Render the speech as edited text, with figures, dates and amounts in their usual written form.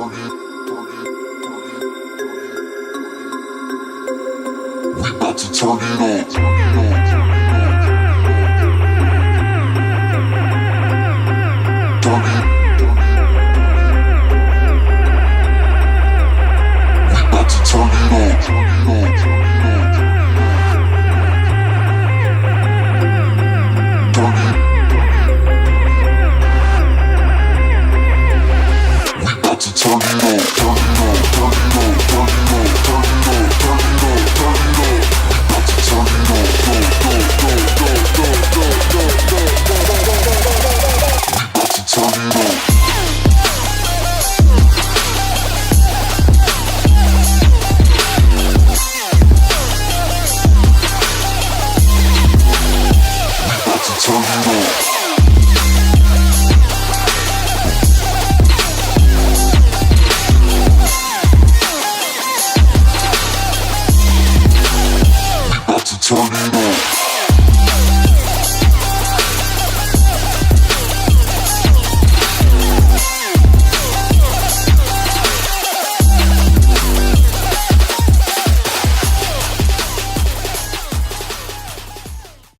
We about to turn it up. Turn it on, turn it on, turn it on.